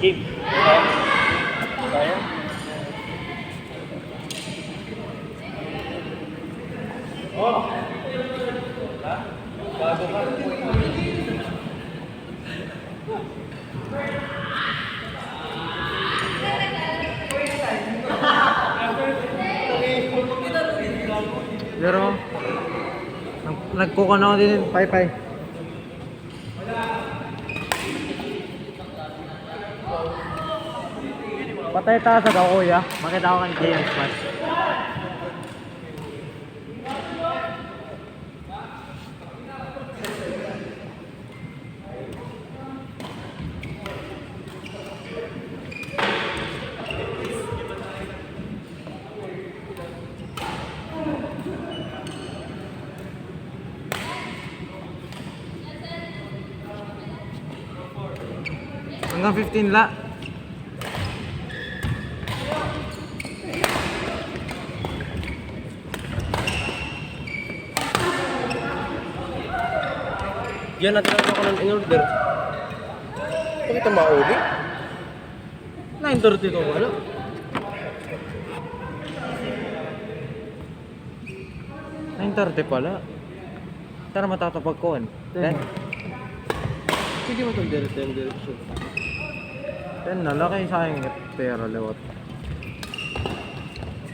Game. Kaya? Oh! Bago ka. Pero nagkuha na ako din, pay. Patay taas ako kuya, makita ko kan James Match. Hanggang 15 la. Yan natin ako ng in-order. Bakit ito mauli? 9:30 to wala. 9:30 pala. Tara matatapag ko. Then, Sige mo itong direction. then nalaki sa akin pera lewat.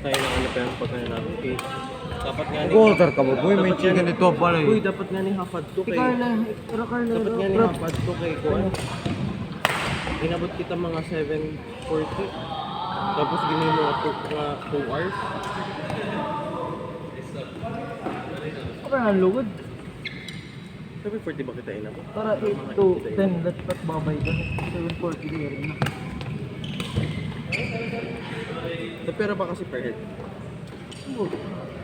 Tayo na ano pa yung pagkain natin. Okay. Dapat nga ni... Quarter ka ba boy? May chicken ito pala Uy, eh. dapat nga ni hafad to kay... Carla. Dapat nga ni hafad to kay Kuan. Inabot kita mga 7:40. Tapos ginawa mo ako mga 2 hours. Para nga lugod. 7:40 ba kita inabot? Para 8 to 10, dapat babay ka. 7:40 na rin na. Sa pera ba kasi per head?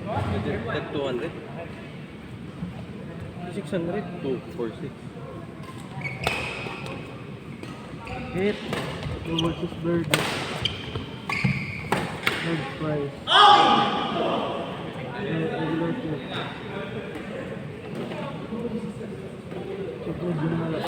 Tag 200? 600? 246. Hit. Double cheeseburger. Large fries. Regular coke. Chocolate yung malak.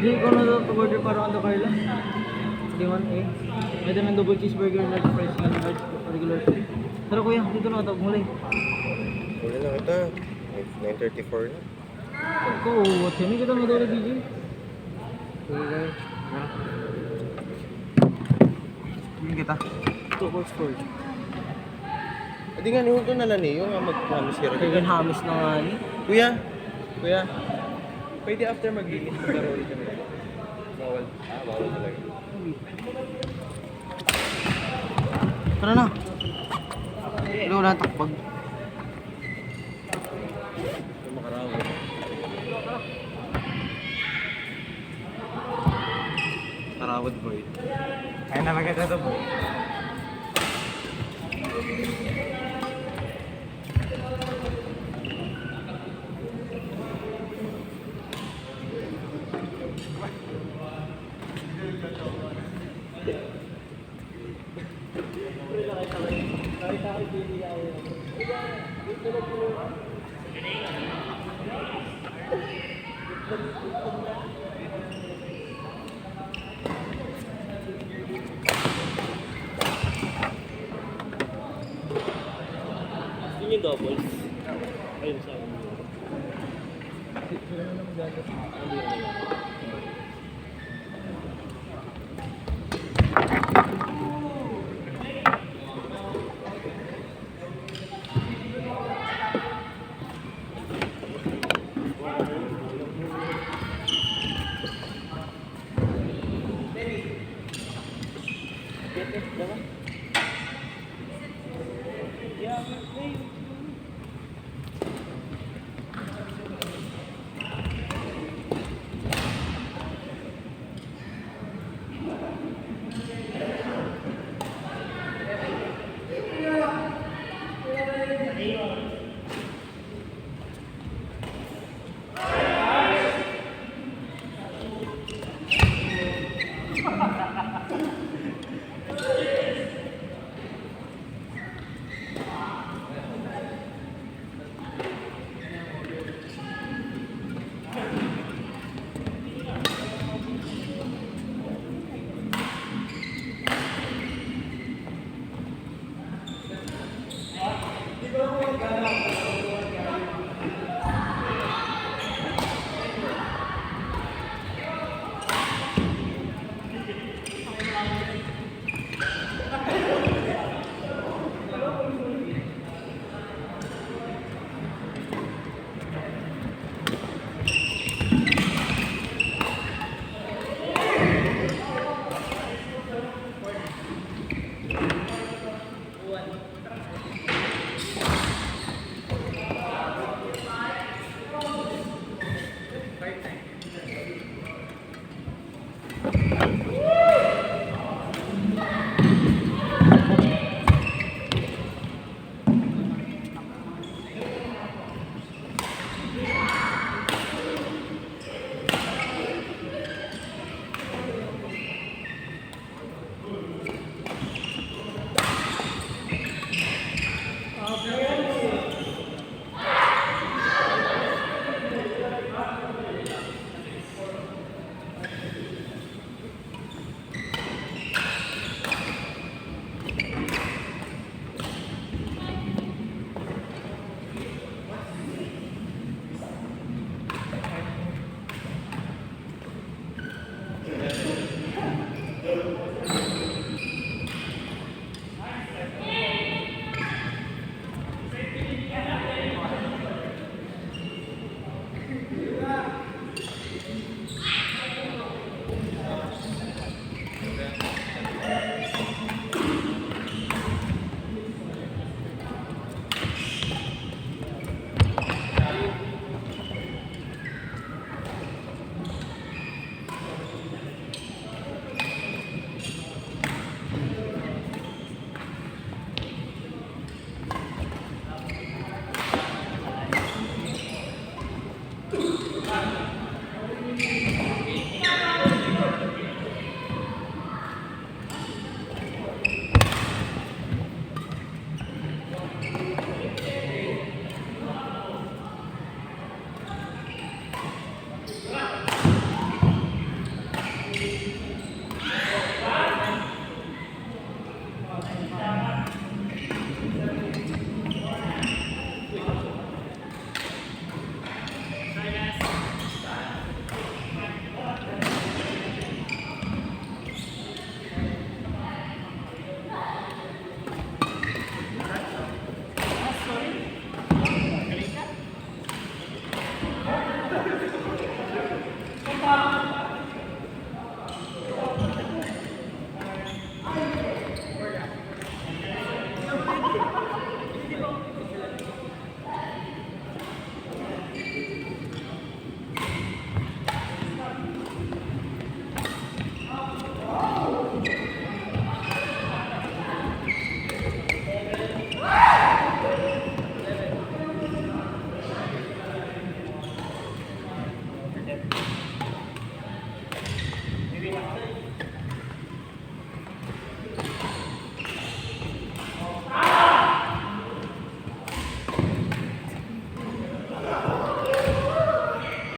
Hindi ko na to order para ano Carla. Hindi 1A. Pwede ng double cheeseburger, large fries, and large regular coke. Pero kuya, dito na ito, mulay. Wala na kita. 9:34 na. Ito, what's yun? Kita na doon DJ. Wala na. Hindi kita. 2 hours for. Adi nga niyo ito nalan eh. Yung mag-hamis ka Kaya rin. hamis na nga ni. Kuya! Kuya! Pwede after maglinis, maglaro ulit kami. Bawal. Bawal talaga. Tara na. Wala wala takpag. Yung makarawa. Karawad boy. Kaya na maganda ito boy. Yun yung double. Ayun sa akin.